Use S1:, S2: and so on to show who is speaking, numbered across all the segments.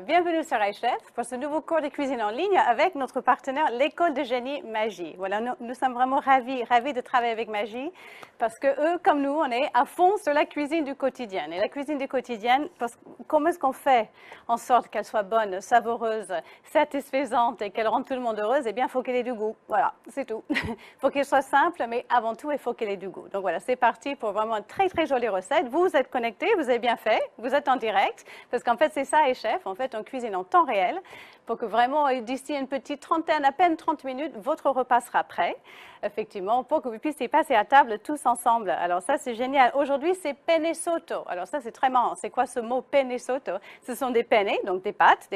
S1: bienvenue sur iChef pour ce nouveau cours de cuisine en ligne avec notre partenaire, l'École de génie Magie. Voilà, nous sommes vraiment ravis de travailler avec Magie parce que eux, comme nous, on est à fond sur la cuisine du quotidien. Et la cuisine du quotidien, comment est-ce qu'on fait en sorte qu'elle soit bonne, savoureuse, satisfaisante et qu'elle rende tout le monde heureuse? Eh bien, il faut qu'elle ait du goût. Voilà, c'est tout. Il faut qu'elle soit simple, mais avant tout, il faut qu'elle ait du goût. Donc voilà, c'est parti pour vraiment une très, très jolie recette. Vous êtes connectés, vous avez bien fait, vous êtes en direct, parce qu'en fait, c'est ça, iChef. En fait, on cuisine en temps réel pour que vraiment, d'ici une petite trentaine, à peine 30 minutes, votre repas sera prêt, effectivement, pour que vous puissiez passer à table tous ensemble. Alors ça, c'est génial. Aujourd'hui, c'est penne sotto. Alors ça, c'est très marrant. C'est quoi ce mot penne sotto? Ce sont des penne, donc des pâtes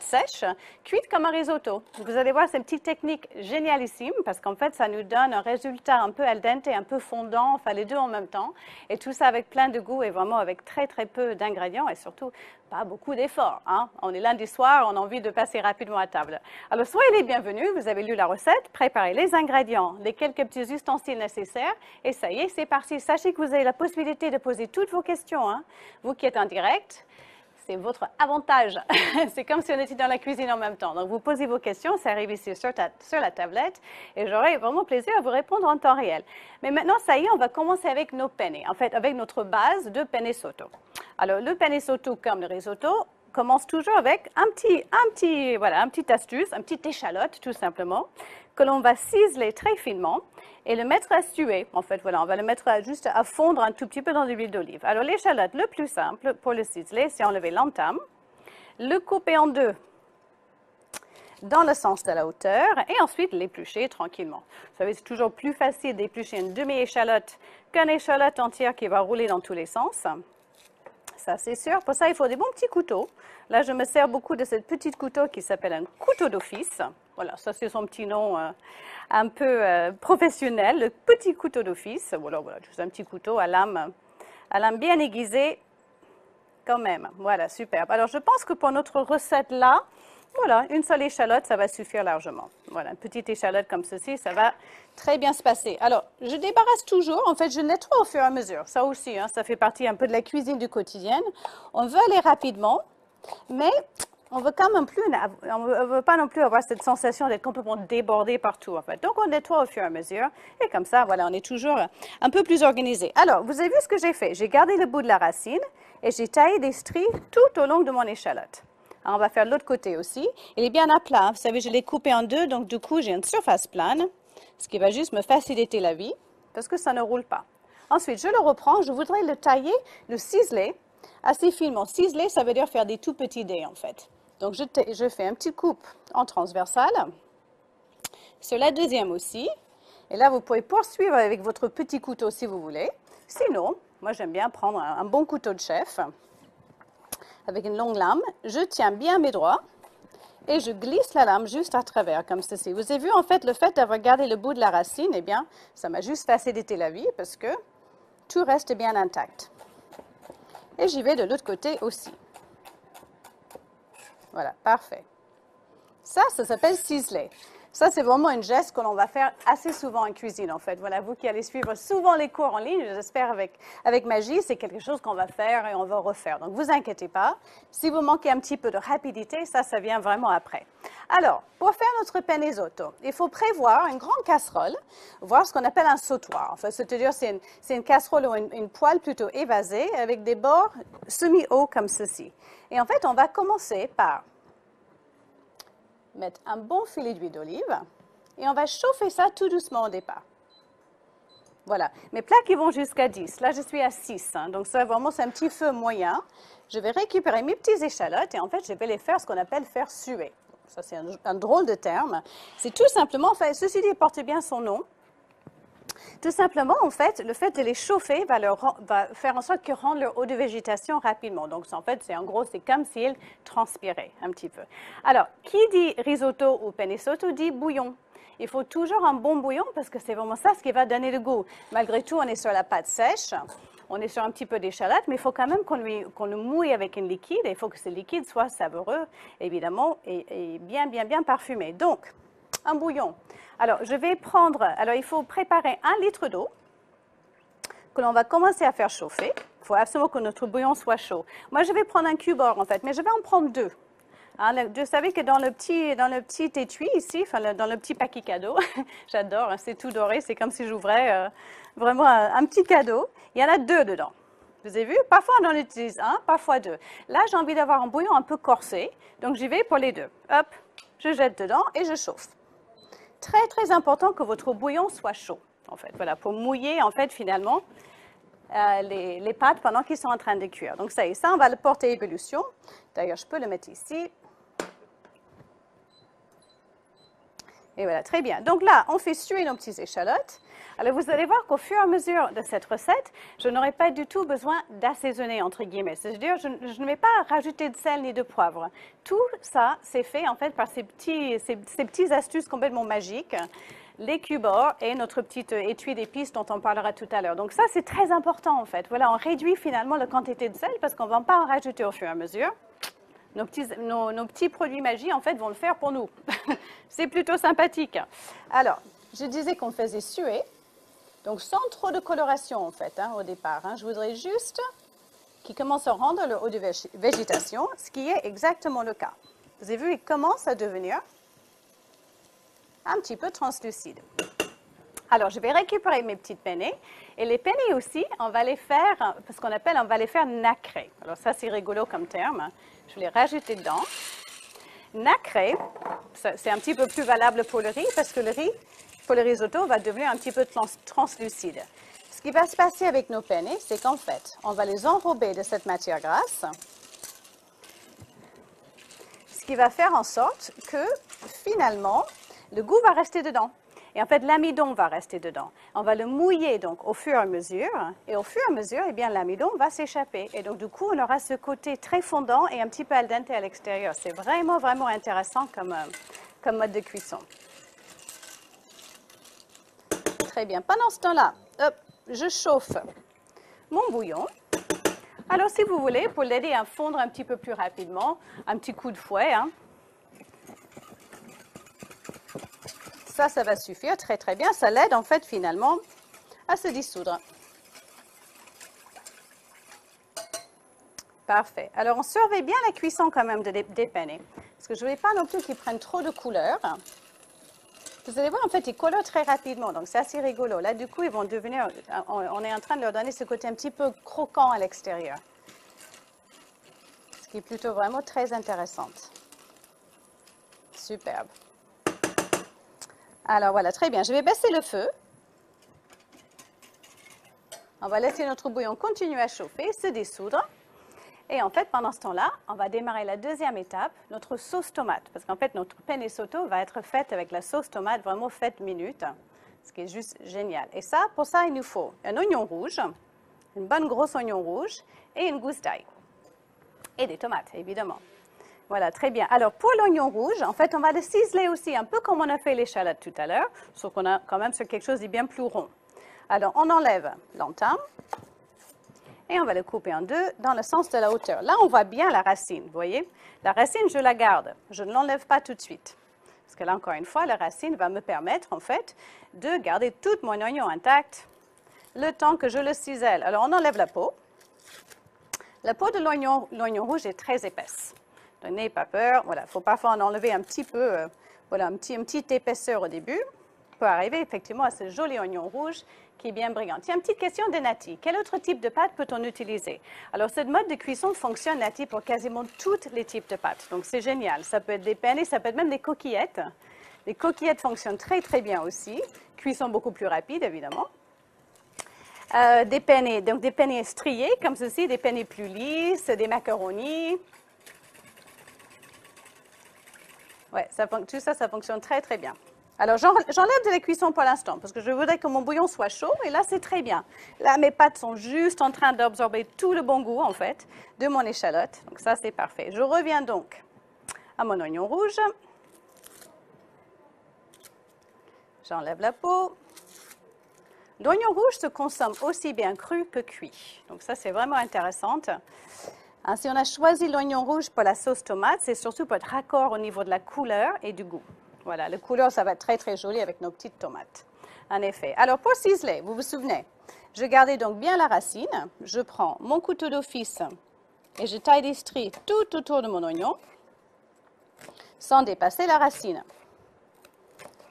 S1: sèches, cuites comme un risotto. Vous allez voir, c'est une petite technique génialissime parce qu'en fait, ça nous donne un résultat un peu al dente, un peu fondant, enfin les deux en même temps. Et tout ça avec plein de goût et vraiment avec très, très peu d'ingrédients et surtout pas beaucoup d'efforts. Hein? On est lundi soir, on a envie de passer rapidement à table. Alors, soyez les bienvenus, vous avez lu la recette, préparez les ingrédients, les quelques petits ustensiles nécessaires, et ça y est, c'est parti. Sachez que vous avez la possibilité de poser toutes vos questions. Hein? Vous qui êtes en direct, c'est votre avantage. C'est comme si on était dans la cuisine en même temps. Donc, vous posez vos questions, ça arrive ici sur la tablette, et j'aurai vraiment plaisir à vous répondre en temps réel. Mais maintenant, ça y est, on va commencer avec nos penne, en fait, avec notre base de penne sotto. Alors, le penne sotto, comme le risotto, commence toujours avec une petite astuce, une petite échalote, tout simplement, que l'on va ciseler très finement et le mettre à suer. En fait, voilà, on va le mettre juste à fondre un tout petit peu dans de l'huile d'olive. Alors, l'échalote, le plus simple pour le ciseler, c'est enlever l'entame, le couper en deux dans le sens de la hauteur et ensuite l'éplucher tranquillement. Vous savez, c'est toujours plus facile d'éplucher une demi-échalote qu'une échalote entière qui va rouler dans tous les sens. Ça, c'est sûr. Pour ça, il faut des bons petits couteaux. Là, je me sers beaucoup de ce petit couteau qui s'appelle un couteau d'office. Voilà, ça, c'est son petit nom un peu professionnel, le petit couteau d'office. Voilà, juste un petit couteau à lame bien aiguisée quand même. Voilà, superbe. Alors, je pense que pour notre recette-là, voilà, une seule échalote, ça va suffire largement. Voilà, une petite échalote comme ceci, ça va très bien se passer. Alors, je débarrasse toujours. En fait, je nettoie au fur et à mesure. Ça aussi, hein, ça fait partie un peu de la cuisine du quotidien. On veut aller rapidement, mais on veut quand même on veut pas non plus avoir cette sensation d'être complètement débordé partout, en fait. Donc, on nettoie au fur et à mesure. Et comme ça, voilà, on est toujours un peu plus organisé. Alors, vous avez vu ce que j'ai fait? J'ai gardé le bout de la racine et j'ai taillé des stries tout au long de mon échalote. Alors, on va faire de l'autre côté aussi. Il est bien à plat. Vous savez, je l'ai coupé en deux, donc du coup, j'ai une surface plane, ce qui va juste me faciliter la vie parce que ça ne roule pas. Ensuite, je le reprends. Je voudrais le tailler, le ciseler assez finement. Ciseler, ça veut dire faire des tout petits dés, en fait. Donc, je fais un petit coupe en transversale. Sur la deuxième aussi. Et là, vous pouvez poursuivre avec votre petit couteau si vous voulez. Sinon, moi, j'aime bien prendre un bon couteau de chef avec une longue lame. Je tiens bien mes doigts et je glisse la lame juste à travers, comme ceci. Vous avez vu, en fait, le fait d'avoir gardé le bout de la racine, eh bien, ça m'a juste facilité la vie parce que tout reste bien intact. Et j'y vais de l'autre côté aussi. Voilà, parfait. Ça s'appelle ciseler. Ça, c'est vraiment un geste que l'on va faire assez souvent en cuisine, en fait. Voilà, vous qui allez suivre souvent les cours en ligne, j'espère avec Magie, c'est quelque chose qu'on va faire et on va refaire. Donc, vous inquiétez pas. Si vous manquez un petit peu de rapidité, ça vient vraiment après. Alors, pour faire notre penne sotto, il faut prévoir une grande casserole, voire ce qu'on appelle un sautoir. Enfin, c'est-à-dire, c'est une casserole ou une poêle plutôt évasée avec des bords semi-hauts comme ceci. Et en fait, on va commencer par mettre un bon filet d'huile d'olive et on va chauffer ça tout doucement au départ. Voilà. Mes plats qui vont jusqu'à 10. Là, je suis à 6. Hein, donc, ça, vraiment, c'est un petit feu moyen. Je vais récupérer mes petites échalotes et en fait, je vais les faire ce qu'on appelle faire suer. Ça, c'est un drôle de terme. C'est tout simplement, enfin, ceci dit, porte bien son nom. Tout simplement, en fait, le fait de les chauffer va faire en sorte qu'ils rendent leur eau de végétation rapidement. Donc, en fait, en gros, c'est comme s'ils transpiraient un petit peu. Alors, qui dit risotto ou penne sotto dit bouillon. Il faut toujours un bon bouillon parce que c'est vraiment ça ce qui va donner le goût. Malgré tout, on est sur la pâte sèche, on est sur un petit peu d'échalote, mais il faut quand même qu'on le mouille avec un liquide. Et il faut que ce liquide soit savoureux, évidemment, et bien parfumé. Donc, un bouillon. Alors, il faut préparer 1 litre d'eau que l'on va commencer à faire chauffer. Il faut absolument que notre bouillon soit chaud. Moi, je vais prendre un cube-or, en fait, mais je vais en prendre deux. Hein, vous savez que dans le petit étui ici, enfin, dans le petit paquet cadeau, j'adore, hein, c'est tout doré, c'est comme si j'ouvrais vraiment un petit cadeau. Il y en a deux dedans. Vous avez vu? Parfois, on en utilise un, parfois deux. Là, j'ai envie d'avoir un bouillon un peu corsé, donc j'y vais pour les deux. Hop, je jette dedans et je chauffe. Très, très important que votre bouillon soit chaud, en fait. Voilà, pour mouiller, en fait, finalement, les pâtes pendant qu'ils sont en train de cuire. Donc, ça y est, ça, on va le porter à ébullition. D'ailleurs, je peux le mettre ici. Et voilà, très bien. Donc là, on fait suer nos petites échalotes. Alors, vous allez voir qu'au fur et à mesure de cette recette, je n'aurai pas du tout besoin d'assaisonner, entre guillemets. C'est-à-dire, je ne vais pas rajouter de sel ni de poivre. Tout ça, c'est fait, en fait, par ces petites astuces complètement magiques, les cube-or et notre petit étui d'épices dont on parlera tout à l'heure. Donc ça, c'est très important, en fait. Voilà, on réduit finalement la quantité de sel parce qu'on ne va pas en rajouter au fur et à mesure. Nos petits produits magie, en fait, vont le faire pour nous. C'est plutôt sympathique. Alors, je disais qu'on faisait suer, donc sans trop de coloration, en fait, hein, au départ. Hein. Je voudrais juste qu'il commence à rendre le haut de végétation, ce qui est exactement le cas. Vous avez vu, il commence à devenir un petit peu translucide. Alors, je vais récupérer mes petites penne. Et les penne aussi, on va les faire, ce qu'on appelle, on va les faire nacrés. Alors, ça, c'est rigolo comme terme. Je vais les rajouter dedans. Nacré, c'est un petit peu plus valable pour le riz parce que le riz, pour le risotto, va devenir un petit peu translucide. Ce qui va se passer avec nos penne, c'est qu'en fait, on va les enrober de cette matière grasse, ce qui va faire en sorte que, finalement, le goût va rester dedans. Et en fait, l'amidon va rester dedans. On va le mouiller donc au fur et à mesure. Et au fur et à mesure, eh bien, l'amidon va s'échapper. Et donc, du coup, on aura ce côté très fondant et un petit peu al dente à l'extérieur. C'est vraiment, vraiment intéressant comme mode de cuisson. Très bien. Pendant ce temps-là, je chauffe mon bouillon. Alors, si vous voulez, pour l'aider à fondre un petit peu plus rapidement, un petit coup de fouet, hein. Ça va suffire très, très bien. Ça l'aide, en fait, finalement, à se dissoudre. Parfait. Alors, on surveille bien la cuisson quand même des penne, parce que je ne voulais pas non plus qu'ils prennent trop de couleur. Vous allez voir, en fait, ils colorent très rapidement, donc c'est assez rigolo. Là, du coup, ils vont devenir, on est en train de leur donner ce côté un petit peu croquant à l'extérieur, ce qui est plutôt vraiment très intéressant. Superbe. Alors voilà, très bien. Je vais baisser le feu. On va laisser notre bouillon continuer à chauffer, se dissoudre. Et en fait, pendant ce temps-là, on va démarrer la deuxième étape, notre sauce tomate. Parce qu'en fait, notre penne sauto va être faite avec la sauce tomate vraiment faite minute, ce qui est juste génial. Et ça, pour ça, il nous faut un oignon rouge, une bonne grosse oignon rouge et une gousse d'ail. Et des tomates, évidemment. Voilà, très bien. Alors, pour l'oignon rouge, en fait, on va le ciseler aussi, un peu comme on a fait l'échalote tout à l'heure, sauf qu'on a quand même sur quelque chose de bien plus rond. Alors, on enlève l'entame et on va le couper en deux dans le sens de la hauteur. Là, on voit bien la racine, vous voyez? La racine, je la garde. Je ne l'enlève pas tout de suite. Parce que là, encore une fois, la racine va me permettre, en fait, de garder tout mon oignon intact le temps que je le cisèle. Alors, on enlève la peau. La peau de l'oignon rouge est très épaisse. Donc, n'ayez pas peur. Voilà, il faut parfois en enlever un petit peu, voilà, une petite épaisseur au début pour arriver effectivement à ce joli oignon rouge qui est bien brillant. Tiens, petite question de Nati. Quel autre type de pâte peut-on utiliser? Alors, cette mode de cuisson fonctionne, Nati, pour quasiment tous les types de pâtes. Donc, c'est génial. Ça peut être des penne, ça peut être même des coquillettes. Les coquillettes fonctionnent très, très bien aussi. Cuisson beaucoup plus rapide, évidemment. Des penne, donc des penne striés, comme ceci, des penne plus lisses, des macaronis. Oui, tout ça, ça fonctionne très, très bien. Alors, j'enlève de la cuisson pour l'instant, parce que je voudrais que mon bouillon soit chaud, et là, c'est très bien. Là, mes pâtes sont juste en train d'absorber tout le bon goût, en fait, de mon échalote. Donc, ça, c'est parfait. Je reviens donc à mon oignon rouge. J'enlève la peau. L'oignon rouge se consomme aussi bien cru que cuit. Donc, ça, c'est vraiment intéressant. Hein, si on a choisi l'oignon rouge pour la sauce tomate, c'est surtout pour être raccord au niveau de la couleur et du goût. Voilà, la couleur, ça va être très, très joli avec nos petites tomates. En effet. Alors, pour ciseler, vous vous souvenez, Je gardais donc bien la racine. Je prends mon couteau d'office et je taille des stries tout autour de mon oignon sans dépasser la racine.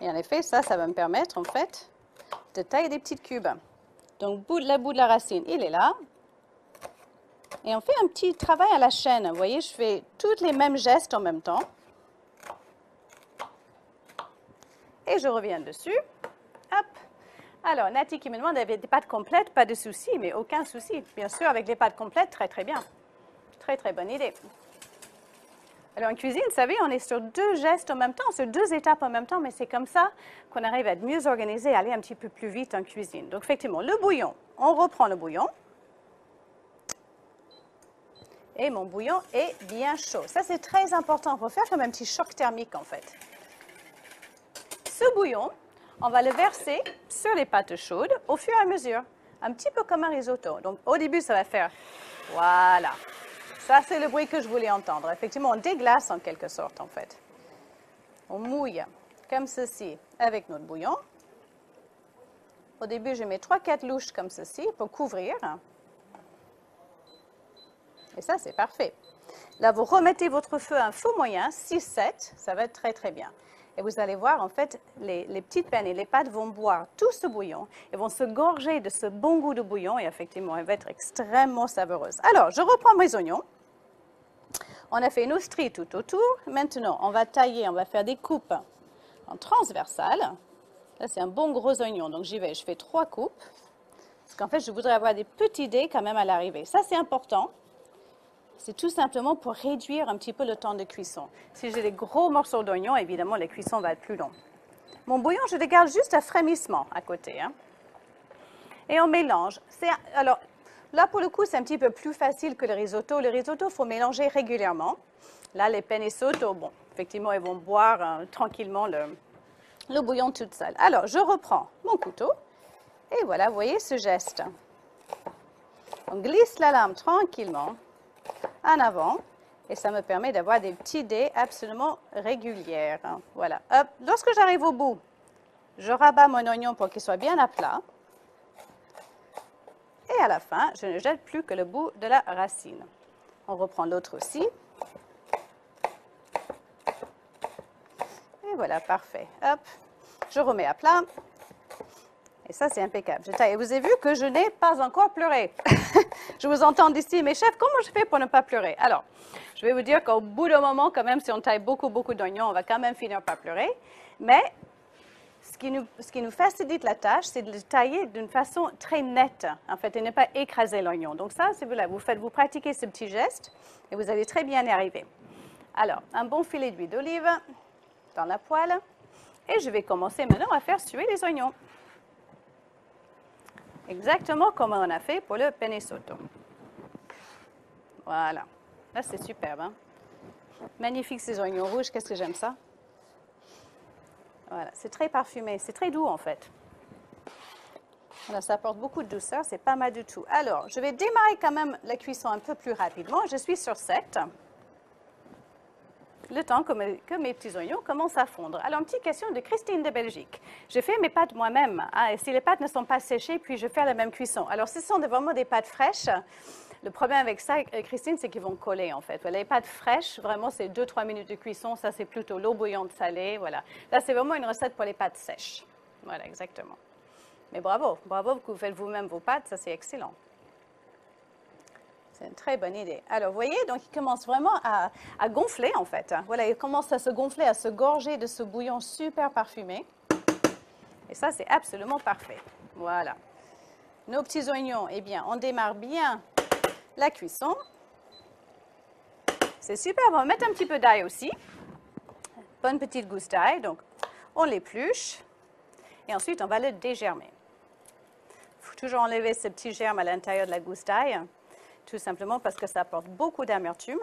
S1: Et en effet, ça va me permettre en fait de tailler des petits cubes. Donc, bout de la racine, il est là. Et on fait un petit travail à la chaîne. Vous voyez, je fais tous les mêmes gestes en même temps. Et je reviens dessus. Hop. Alors, Nati qui me demande, avait des pâtes complètes, pas de souci, mais aucun souci. Bien sûr, avec les pâtes complètes, très très bien. Très très bonne idée. Alors, en cuisine, vous savez, on est sur 2 gestes en même temps, sur 2 étapes en même temps, mais c'est comme ça qu'on arrive à être mieux organisé, à aller un petit peu plus vite en cuisine. Donc, effectivement, le bouillon, on reprend le bouillon. Et mon bouillon est bien chaud. Ça, c'est très important. Il faut faire comme un petit choc thermique, en fait. Ce bouillon, on va le verser sur les pâtes chaudes au fur et à mesure, un petit peu comme un risotto. Donc, au début, ça va faire, voilà. Ça, c'est le bruit que je voulais entendre. Effectivement, on déglace en quelque sorte, en fait. On mouille comme ceci avec notre bouillon. Au début, je mets 3-4 louches comme ceci pour couvrir. Et ça, c'est parfait. Là, vous remettez votre feu à un feu moyen, 6-7, ça va être très, très bien. Et vous allez voir, en fait, les petites pennes et les pâtes vont boire tout ce bouillon et vont se gorger de ce bon goût de bouillon et effectivement, elle va être extrêmement savoureuse. Alors, je reprends mes oignons. On a fait nos stries tout autour. Maintenant, on va tailler, on va faire des coupes en transversale. Là, c'est un bon gros oignon, donc j'y vais. Je fais 3 coupes. Parce qu'en fait, je voudrais avoir des petits dés quand même à l'arrivée. Ça, c'est important. C'est tout simplement pour réduire un petit peu le temps de cuisson. Si j'ai des gros morceaux d'oignon, évidemment, la cuisson va être plus longue. Mon bouillon, je le garde juste à frémissement à côté. Hein. Et on mélange. Alors, là, pour le coup, c'est un petit peu plus facile que le risotto. Le risotto, il faut mélanger régulièrement. Là, les penne sotto, bon, effectivement, ils vont boire tranquillement le bouillon toute seule. Alors, je reprends mon couteau. Et voilà, vous voyez ce geste. On glisse la lame tranquillement en avant et ça me permet d'avoir des petits dés absolument réguliers. Voilà. Hop. Lorsque j'arrive au bout, je rabats mon oignon pour qu'il soit bien à plat. Et à la fin, je ne jette plus que le bout de la racine. On reprend l'autre aussi. Et voilà, parfait. Hop. Je remets à plat. Et ça, c'est impeccable. Et vous avez vu que je n'ai pas encore pleuré. Je vous entends d'ici, mes chefs, comment je fais pour ne pas pleurer? Alors, je vais vous dire qu'au bout d'un moment, quand même, si on taille beaucoup d'oignons, on va quand même finir par pleurer. Mais ce qui nous facilite la tâche, c'est de le tailler d'une façon très nette, en fait, et ne pas écraser l'oignon. Donc ça, c'est voilà, vous pratiquez ce petit geste et vous allez très bien y arriver. Alors, un bon filet d'huile d'olive dans la poêle. Et je vais commencer maintenant à faire suer les oignons. Exactement comme on a fait pour le penne sotto. Voilà. Là, c'est superbe. Hein? Magnifique ces oignons rouges. Qu'est-ce que j'aime ça? Voilà. C'est très parfumé. C'est très doux, en fait. Voilà, ça apporte beaucoup de douceur. C'est pas mal du tout. Alors, je vais démarrer quand même la cuisson un peu plus rapidement. Je suis sur 7. Le temps que mes petits oignons commencent à fondre. Alors, une petite question de Christine de Belgique. J'ai fait mes pâtes moi-même. Hein, et si les pâtes ne sont pas séchées, puis je fais la même cuisson. Alors, ce sont vraiment des pâtes fraîches. Le problème avec ça, Christine, c'est qu'ils vont coller, en fait. Les pâtes fraîches, vraiment, c'est 2-3 minutes de cuisson. Ça, c'est plutôt l'eau bouillante salée. Voilà. Là, c'est vraiment une recette pour les pâtes sèches. Voilà, exactement. Mais bravo. Bravo que vous faites vous-même vos pâtes. Ça, c'est excellent. C'est une très bonne idée. Alors, vous voyez, donc il commence vraiment à gonfler, en fait. Voilà, il commence à se gonfler, à se gorger de ce bouillon super parfumé. Et ça, c'est absolument parfait. Voilà. Nos petits oignons, eh bien, on démarre bien la cuisson. C'est super. On va mettre un petit peu d'ail aussi. Bonne petite gousse d'ail. Donc, on l'épluche. Et ensuite, on va le dégermer. Il faut toujours enlever ce petit germe à l'intérieur de la gousse d'ail. Tout simplement parce que ça apporte beaucoup d'amertume.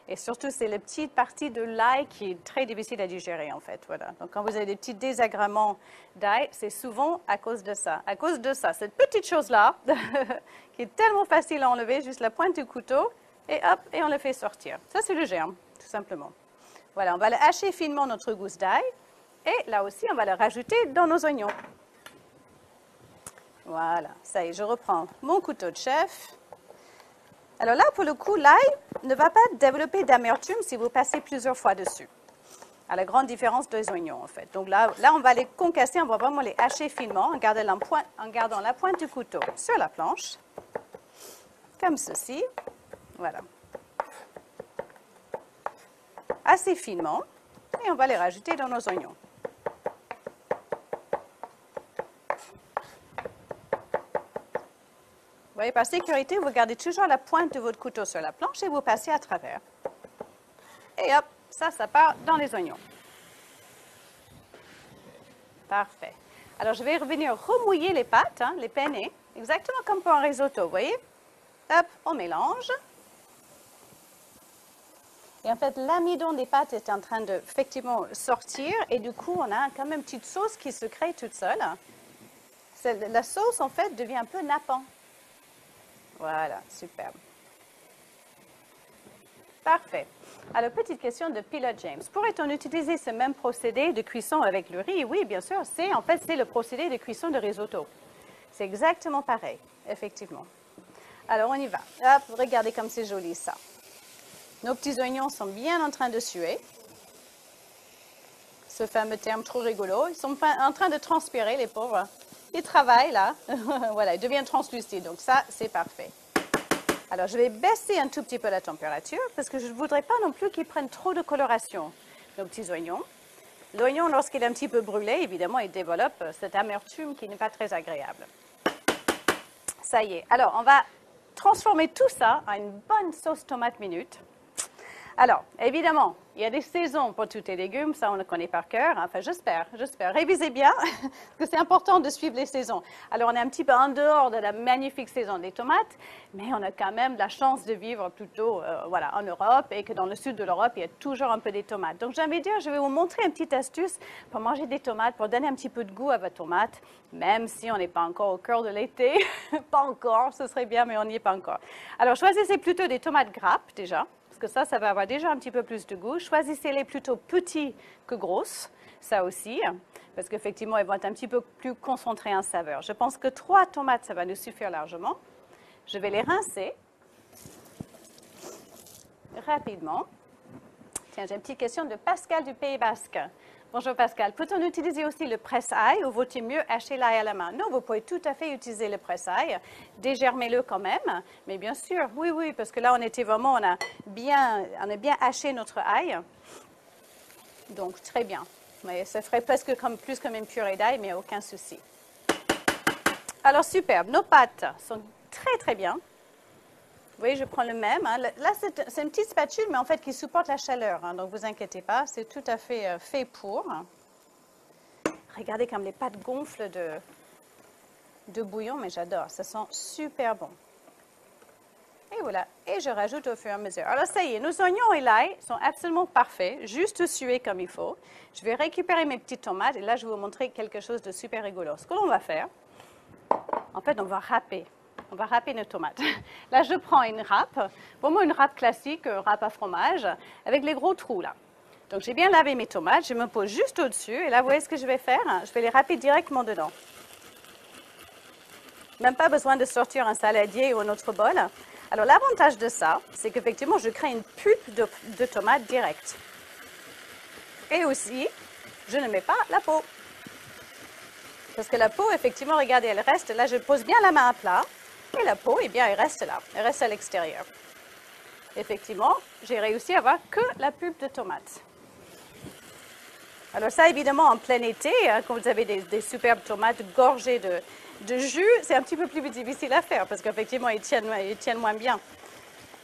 S1: Et surtout, c'est la petite partie de l'ail qui est très difficile à digérer, en fait. Voilà. Donc, quand vous avez des petits désagréments d'ail, c'est souvent à cause de ça. À cause de ça, cette petite chose-là, qui est tellement facile à enlever, juste la pointe du couteau, et hop, et on le fait sortir. Ça, c'est le germe, tout simplement. Voilà, on va le hacher finement, notre gousse d'ail. Et là aussi, on va le rajouter dans nos oignons. Voilà, ça y est, je reprends mon couteau de chef. Alors là, pour le coup, l'ail ne va pas développer d'amertume si vous passez plusieurs fois dessus. À la grande différence des oignons, en fait. Donc là, on va les concasser, on va vraiment les hacher finement en gardant la pointe du couteau sur la planche, comme ceci. Voilà. Assez finement. Et on va les rajouter dans nos oignons. Vous voyez, par sécurité, vous gardez toujours la pointe de votre couteau sur la planche et vous passez à travers. Et hop, ça part dans les oignons. Parfait. Alors, je vais revenir remouiller les pâtes, les penne, exactement comme pour un risotto, vous voyez? Hop, on mélange. Et en fait, l'amidon des pâtes est en train de, effectivement, sortir. Et du coup, on a quand même une petite sauce qui se crée toute seule. La sauce, en fait, devient un peu nappant. Voilà, superbe. Parfait. Alors, petite question de Pilote James. Pourrait-on utiliser ce même procédé de cuisson avec le riz? Oui, bien sûr. C'est le procédé de cuisson de risotto. C'est exactement pareil, effectivement. Alors, on y va. Hop, regardez comme c'est joli, ça. Nos petits oignons sont bien en train de suer. Ce fameux terme trop rigolo. Ils sont en train de transpirer, les pauvres. Ils travaillent, là. Voilà, ils deviennent translucides. Donc, ça, c'est parfait. Alors, je vais baisser un tout petit peu la température parce que je ne voudrais pas non plus qu'ils prennent trop de coloration, nos petits oignons. L'oignon, lorsqu'il est un petit peu brûlé, évidemment, il développe cette amertume qui n'est pas très agréable. Ça y est. Alors, on va transformer tout ça en une bonne sauce tomate minute. Alors, évidemment, il y a des saisons pour tous les légumes, ça on le connaît par cœur, enfin j'espère. Révisez bien, parce que c'est important de suivre les saisons. Alors, on est un petit peu en dehors de la magnifique saison des tomates, mais on a quand même la chance de vivre plutôt en Europe, et que dans le sud de l'Europe, il y a toujours un peu des tomates. Donc, j'ai envie de dire, je vais vous montrer une petite astuce pour manger des tomates, pour donner un petit peu de goût à votre tomate, même si on n'est pas encore au cœur de l'été. Pas encore, ce serait bien, mais on n'y est pas encore. Alors, choisissez plutôt des tomates grappes, déjà. Parce que ça va avoir déjà un petit peu plus de goût. Choisissez-les plutôt petits que grosses, ça aussi, parce qu'effectivement, elles vont être un petit peu plus concentrées en saveur. Je pense que 3 tomates, ça va nous suffire largement. Je vais les rincer rapidement. Tiens, j'ai une petite question de Pascal du Pays Basque. Bonjour Pascal, peut-on utiliser aussi le presse-ail ou vaut-il mieux hacher l'ail à la main? Non, vous pouvez tout à fait utiliser le presse-ail, dégermez-le quand même, mais bien sûr, oui, parce que là on a bien haché notre ail, donc très bien. Mais ça ferait presque plus comme une purée d'ail, mais aucun souci. Alors superbe, nos pâtes sont très très bien. Vous voyez, je prends le même. Là, c'est une petite spatule, mais en fait, qui supporte la chaleur. Donc, ne vous inquiétez pas, c'est tout à fait fait pour. Regardez comme les pâtes gonflent de bouillon, mais j'adore. Ça sent super bon. Et voilà. Et je rajoute au fur et à mesure. Alors, ça y est, nos oignons et l'ail sont absolument parfaits, juste sués comme il faut. Je vais récupérer mes petites tomates et là, je vais vous montrer quelque chose de super rigolo. Ce que l'on va faire, en fait, on va râper. On va râper nos tomates. Là, je prends une râpe, vraiment une râpe classique, râpe à fromage, avec les gros trous là. Donc, j'ai bien lavé mes tomates, je me pose juste au-dessus. Et là, vous voyez ce que je vais faire? Je vais les râper directement dedans. Même pas besoin de sortir un saladier ou un autre bol. Alors, l'avantage de ça, c'est qu'effectivement, je crée une pulpe de tomates directe. Et aussi, je ne mets pas la peau. Parce que la peau, effectivement, regardez, elle reste, là, je pose bien la main à plat. Et la peau, eh bien, elle reste là, elle reste à l'extérieur. Effectivement, j'ai réussi à avoir que la pulpe de tomate. Alors ça, évidemment, en plein été, quand vous avez des superbes tomates gorgées de jus, c'est un petit peu plus difficile à faire parce qu'effectivement, ils tiennent moins bien.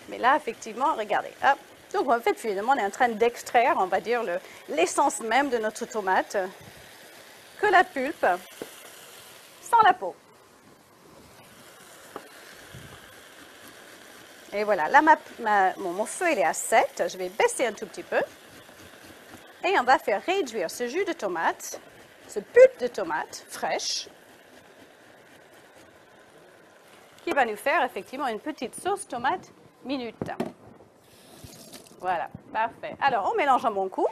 S1: Mais là, effectivement, regardez. Hop. Donc, en fait, finalement, on est en train d'extraire, on va dire, l'essence même de notre tomate, que la pulpe, sans la peau. Et voilà, là, mon feu, il est à 7. Je vais baisser un tout petit peu. Et on va faire réduire ce jus de tomate, ce pulpe de tomate fraîche, qui va nous faire effectivement une petite sauce tomate minute. Voilà, parfait. Alors, on mélange en bon coup.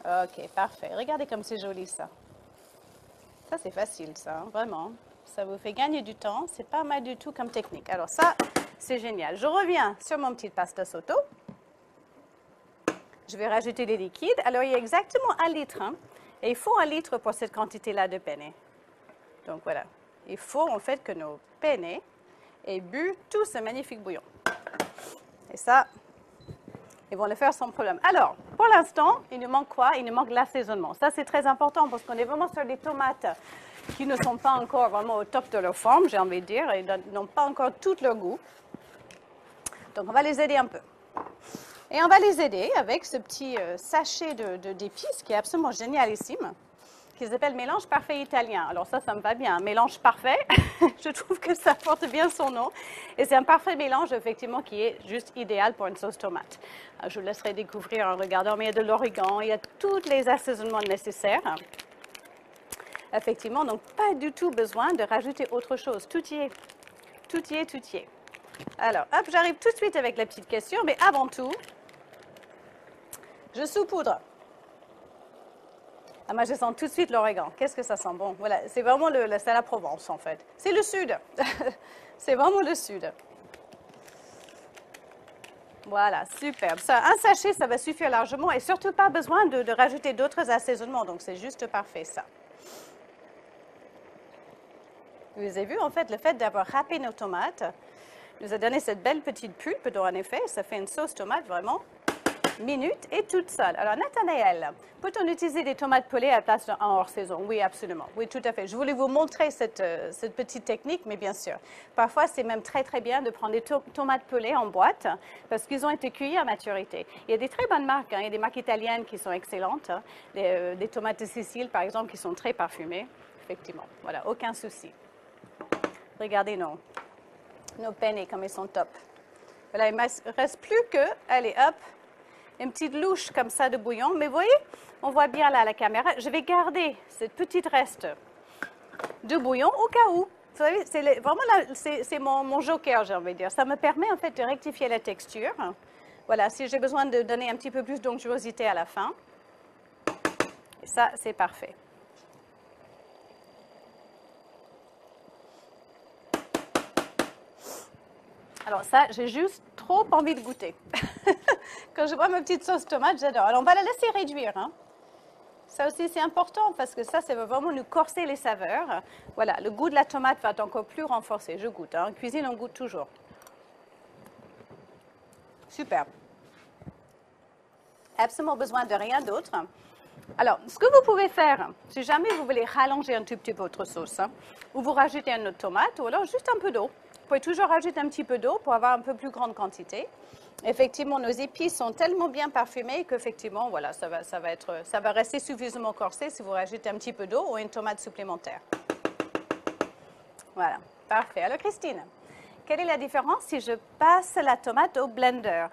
S1: Ok, parfait. Regardez comme c'est joli ça. Ça, c'est facile, ça, hein, vraiment. Ça vous fait gagner du temps. C'est pas mal du tout comme technique. Alors ça, c'est génial. Je reviens sur mon petit pasta soto. Je vais rajouter des liquides. Alors, il y a exactement 1 litre. Hein, et il faut 1 litre pour cette quantité-là de penne. Donc, voilà. Il faut, en fait, que nos penne aient bu tout ce magnifique bouillon. Et ça, ils vont le faire sans problème. Alors, pour l'instant, il nous manque quoi? Il nous manque l'assaisonnement. Ça, c'est très important parce qu'on est vraiment sur des tomates qui ne sont pas encore vraiment au top de leur forme, j'ai envie de dire, et n'ont pas encore tout leur goût. Donc, on va les aider un peu. Et on va les aider avec ce petit sachet d'épices qui est absolument génialissime, qui s'appelle Mélange Parfait Italien. Alors ça me va bien. Mélange parfait, je trouve que ça porte bien son nom. Et c'est un parfait mélange, effectivement, qui est juste idéal pour une sauce tomate. Je vous laisserai découvrir en regardant, mais il y a de l'origan, il y a tous les assaisonnements nécessaires. Effectivement, donc pas du tout besoin de rajouter autre chose. Tout y est. Tout y est, tout y est. Alors, hop, j'arrive tout de suite avec la petite question, mais avant tout, je saupoudre. Ah, moi, je sens tout de suite l'origan. Qu'est-ce que ça sent bon. Voilà, c'est vraiment c'est la Provence, en fait. C'est le sud. C'est vraiment le sud. Voilà, superbe. Ça, un sachet, ça va suffire largement et surtout pas besoin de rajouter d'autres assaisonnements. Donc, c'est juste parfait, ça. Vous avez vu, en fait, le fait d'avoir râpé nos tomates nous a donné cette belle petite pulpe, dont en effet, ça fait une sauce tomate vraiment minute et toute seule. Alors, Nathanaël, peut-on utiliser des tomates pelées à la place d'un hors saison? Oui, absolument. Oui, tout à fait. Je voulais vous montrer cette petite technique, mais bien sûr. Parfois, c'est même très, très bien de prendre des tomates pelées en boîte parce qu'ils ont été cueillis à maturité. Il y a des très bonnes marques. Hein. Il y a des marques italiennes qui sont excellentes. Hein. Des tomates de Sicile, par exemple, qui sont très parfumées. Effectivement. Voilà, aucun souci. Regardez nos penne comme ils sont top. Voilà, il ne me reste plus que, allez, hop, une petite louche comme ça de bouillon. Mais vous voyez, on voit bien là à la caméra, je vais garder cette petite reste de bouillon au cas où. Vous savez, vraiment c'est mon joker, j'ai envie de dire. Ça me permet en fait de rectifier la texture. Voilà, si j'ai besoin de donner un petit peu plus d'onctuosité à la fin. Et ça, c'est parfait. Alors ça, j'ai juste trop envie de goûter. Quand je vois ma petite sauce tomate, j'adore. Alors on va la laisser réduire. Hein. Ça aussi, c'est important parce que ça va vraiment nous corser les saveurs. Voilà, le goût de la tomate va être encore plus renforcé. Je goûte. Hein. En cuisine, on goûte toujours. Superbe. Absolument besoin de rien d'autre. Alors, ce que vous pouvez faire, si jamais vous voulez rallonger un tout petit peu votre sauce, hein, ou vous rajoutez une autre tomate, ou alors juste un peu d'eau. Vous pouvez toujours rajouter un petit peu d'eau pour avoir un peu plus grande quantité. Effectivement, nos épices sont tellement bien parfumées qu'effectivement, voilà, ça va rester suffisamment corsé si vous rajoutez un petit peu d'eau ou une tomate supplémentaire. Voilà, parfait. Alors, Christine, quelle est la différence si je passe la tomate au blender?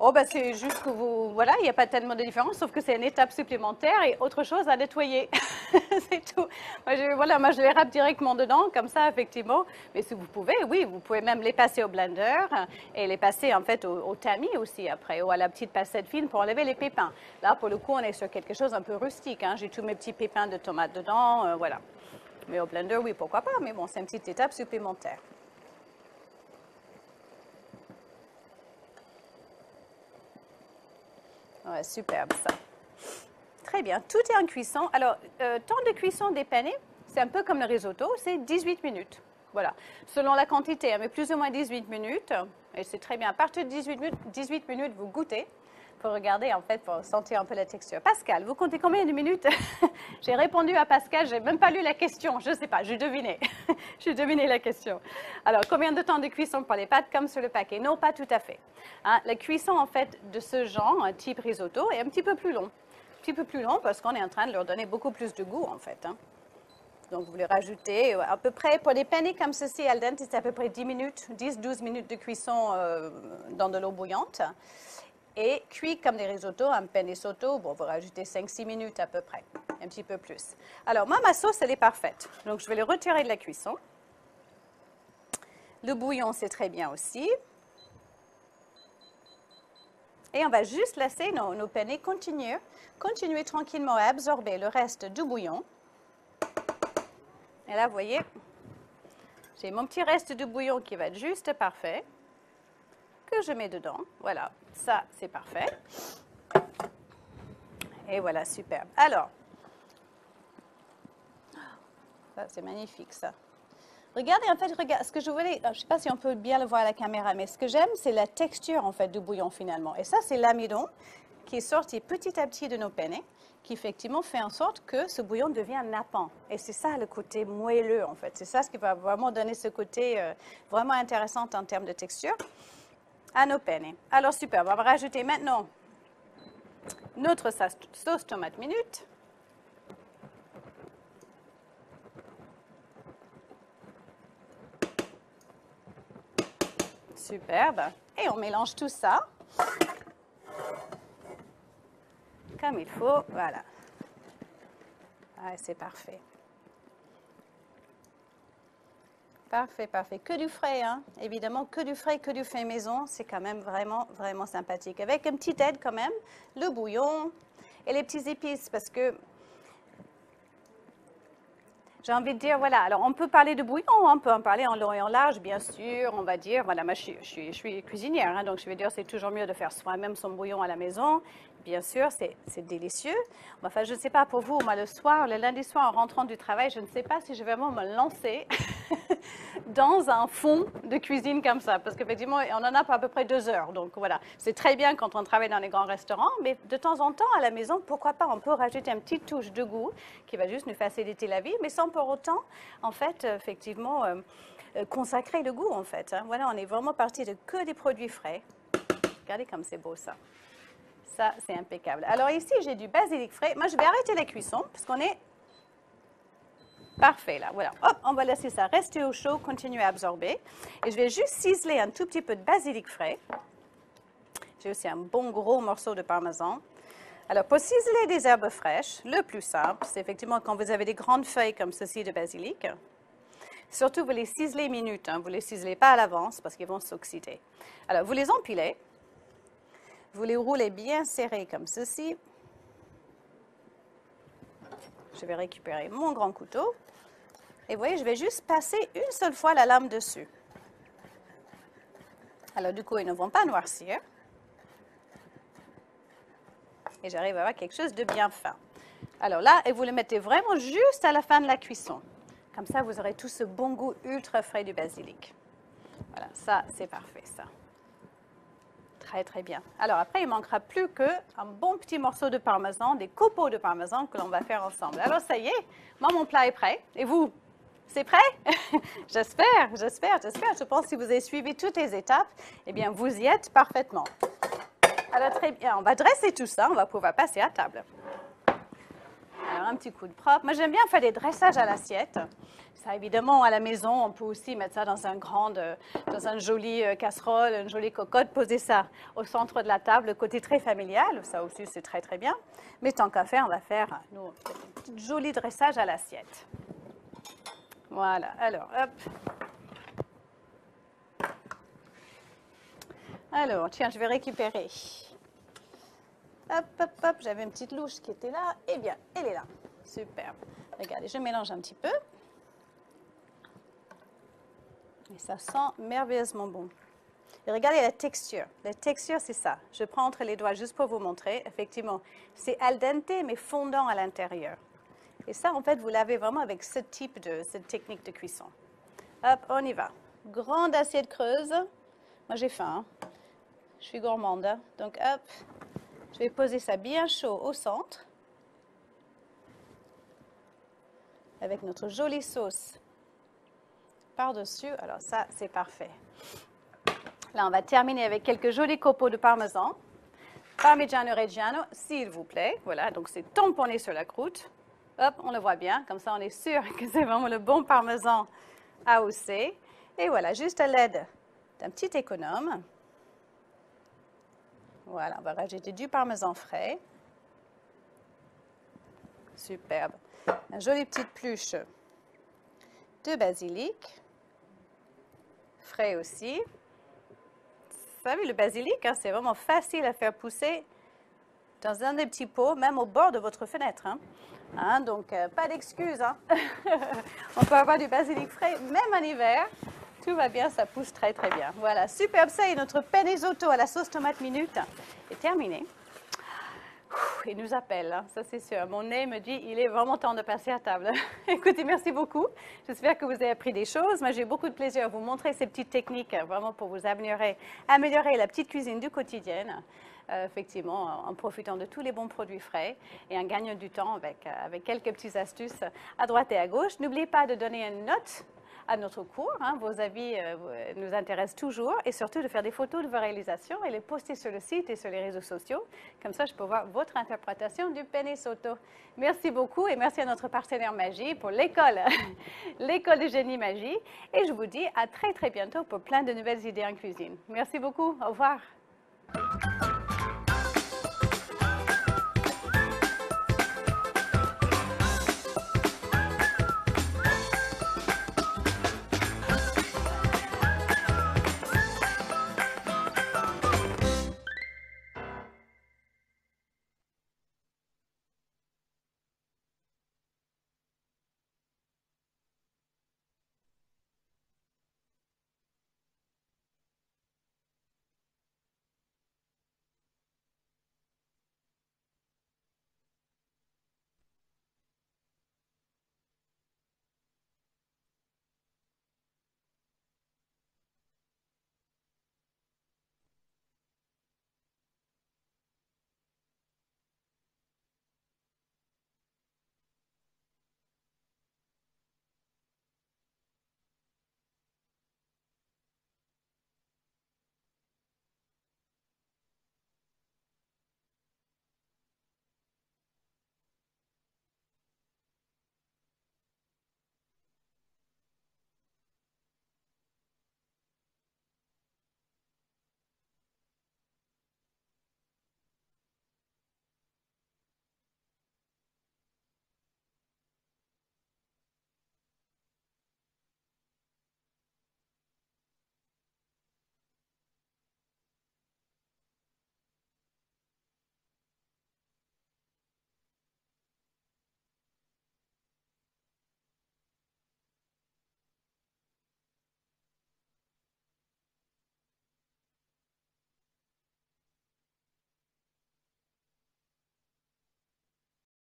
S1: Oh, ben c'est juste que voilà, il n'y a pas tellement de différence, sauf que c'est une étape supplémentaire et autre chose à nettoyer. C'est tout. Moi, je les râpe directement dedans, comme ça, effectivement. Mais si vous pouvez, oui, vous pouvez même les passer au blender et les passer, en fait, au tamis aussi, après, ou à la petite passette fine pour enlever les pépins. Là, pour le coup, on est sur quelque chose un peu rustique. Hein. J'ai tous mes petits pépins de tomates dedans, voilà. Mais au blender, oui, pourquoi pas. Mais bon, c'est une petite étape supplémentaire. Ouais, superbe ça. Très bien, tout est en cuisson. Alors, temps de cuisson des penne, c'est un peu comme le risotto, c'est 18 minutes. Voilà, selon la quantité, mais plus ou moins 18 minutes. Et c'est très bien. À partir de 18 minutes, vous goûtez pour regarder, en fait, pour sentir un peu la texture. Pascal, vous comptez combien de minutes? J'ai répondu à Pascal, je n'ai même pas lu la question. Je ne sais pas, j'ai deviné. J'ai deviné la question. Alors, combien de temps de cuisson pour les pâtes comme sur le paquet? Non, pas tout à fait. Hein, la cuisson, en fait, de ce genre, type risotto, est un petit peu plus long. Un petit peu plus long parce qu'on est en train de leur donner beaucoup plus de goût, en fait. Hein. Donc, vous les rajoutez à peu près, pour des penne comme ceci, al dente, c'est à peu près 10-12 minutes de cuisson dans de l'eau bouillante. Et cuit comme des risottos, un penne sotto, bon, vous rajoutez 5-6 minutes à peu près, un petit peu plus. Alors, moi, ma sauce, elle est parfaite. Donc, je vais les retirer de la cuisson. Le bouillon, c'est très bien aussi. Et on va juste laisser nos penne continuer tranquillement à absorber le reste du bouillon. Et là, vous voyez, j'ai mon petit reste de bouillon qui va être juste parfait, que je mets dedans. Voilà, ça, c'est parfait. Et voilà, superbe. Alors, ça, c'est magnifique, ça. Regardez, en fait, regarde, ce que je voulais, je ne sais pas si on peut bien le voir à la caméra, mais ce que j'aime, c'est la texture, en fait, du bouillon, finalement. Et ça, c'est l'amidon qui est sorti petit à petit de nos penne, qui effectivement fait en sorte que ce bouillon devient nappant. Et c'est ça le côté moelleux, en fait. C'est ça ce qui va vraiment donner ce côté vraiment intéressant en termes de texture à nos penne. Alors, super, on va rajouter maintenant notre sauce tomate minute. Superbe. Et on mélange tout ça comme il faut. Voilà. Ah, c'est parfait. Parfait, parfait. Que du frais, hein. Évidemment, que du frais, que du fait maison. C'est quand même vraiment, vraiment sympathique. Avec une petite aide quand même, le bouillon et les petites épices parce que j'ai envie de dire, voilà, alors on peut parler de bouillon, on peut en parler en long et en large, bien sûr, on va dire, voilà, moi je suis cuisinière, hein, donc je vais dire c'est toujours mieux de faire soi-même son bouillon à la maison, bien sûr, c'est délicieux. Enfin, je ne sais pas pour vous, moi le soir, le lundi soir en rentrant du travail, je ne sais pas si je vais vraiment me lancer dans un fond de cuisine comme ça, parce qu'effectivement, on en a pour à peu près 2 heures, donc voilà, c'est très bien quand on travaille dans les grands restaurants, mais de temps en temps, à la maison, pourquoi pas, on peut rajouter une petite touche de goût qui va juste nous faciliter la vie, mais sans pour autant, en fait, effectivement, consacrer le goût, en fait. Hein. Voilà, on est vraiment parti de que des produits frais. Regardez comme c'est beau, ça. Ça, c'est impeccable. Alors ici, j'ai du basilic frais. Moi, je vais arrêter la cuisson, parce qu'on est parfait, là. Voilà. Hop, on va laisser ça rester au chaud, continuer à absorber. Et je vais juste ciseler un tout petit peu de basilic frais. J'ai aussi un bon gros morceau de parmesan. Alors, pour ciseler des herbes fraîches, le plus simple, c'est effectivement quand vous avez des grandes feuilles comme ceci de basilic. Surtout, vous les ciselez minutes, hein, vous ne les ciselez pas à l'avance parce qu'ils vont s'oxyder. Alors, vous les empilez, vous les roulez bien serrés comme ceci. Je vais récupérer mon grand couteau. Et vous voyez, je vais juste passer une seule fois la lame dessus. Alors, du coup, ils ne vont pas noircir. Et j'arrive à avoir quelque chose de bien fin. Alors là, et vous le mettez vraiment juste à la fin de la cuisson. Comme ça, vous aurez tout ce bon goût ultra frais du basilic. Voilà, ça, c'est parfait, ça. Très, très bien. Alors après, il ne manquera plus qu'un bon petit morceau de parmesan, des copeaux de parmesan que l'on va faire ensemble. Alors ça y est, moi, mon plat est prêt. Et vous, c'est prêt? J'espère. Je pense que si vous avez suivi toutes les étapes, eh bien, vous y êtes parfaitement. Alors très bien, on va dresser tout ça, on va pouvoir passer à table. Alors un petit coup de propre. Moi j'aime bien faire des dressages à l'assiette. Ça évidemment à la maison, on peut aussi mettre ça dans une jolie casserole, une jolie cocotte, poser ça au centre de la table, le côté très familial, ça aussi c'est très très bien. Mais tant qu'à faire, on va faire un petit joli dressage à l'assiette. Voilà, alors hop. Alors, tiens, je vais récupérer. Hop, hop, hop, j'avais une petite louche qui était là. Eh bien, elle est là. Superbe. Regardez, je mélange un petit peu. Et ça sent merveilleusement bon. Et regardez la texture. La texture, c'est ça. Je prends entre les doigts juste pour vous montrer. Effectivement, c'est al dente, mais fondant à l'intérieur. Et ça, en fait, vous l'avez vraiment avec cette technique de cuisson. Hop, on y va. Grande assiette creuse. Moi, j'ai faim. Hein. Je suis gourmande. Hein. Donc, hop, je vais poser ça bien chaud au centre. Avec notre jolie sauce par-dessus. Alors ça, c'est parfait. Là, on va terminer avec quelques jolis copeaux de parmesan. Parmigiano Reggiano, s'il vous plaît. Voilà, donc c'est tamponné sur la croûte. Hop, on le voit bien. Comme ça, on est sûr que c'est vraiment le bon parmesan AOC. Et voilà, juste à l'aide d'un petit économe. Voilà, on va rajouter du parmesan frais. Superbe. Une jolie petite pluche de basilic. Frais aussi. Vous savez, le basilic, hein, c'est vraiment facile à faire pousser dans un des petits pots, même au bord de votre fenêtre. Hein. Hein, donc, pas d'excuses. Hein. On peut avoir du basilic frais, même en hiver. Tout va bien, ça pousse très très bien. Voilà, superbe, ça et notre penne risotto à la sauce tomate minute est terminé. Il nous appelle, hein, ça c'est sûr. Mon nez me dit, il est vraiment temps de passer à table. Écoutez, merci beaucoup. J'espère que vous avez appris des choses. Moi, j'ai beaucoup de plaisir à vous montrer ces petites techniques, vraiment pour vous améliorer la petite cuisine du quotidien. Effectivement, en profitant de tous les bons produits frais et en gagnant du temps avec quelques petites astuces à droite et à gauche. N'oubliez pas de donner une note à notre cours. Hein. Vos avis nous intéressent toujours et surtout de faire des photos de vos réalisations et les poster sur le site et sur les réseaux sociaux. Comme ça, je peux voir votre interprétation du penne risotto. Merci beaucoup et merci à notre partenaire Magie pour l'école, l'école de génie Magie. Et je vous dis à très très bientôt pour plein de nouvelles idées en cuisine. Merci beaucoup. Au revoir.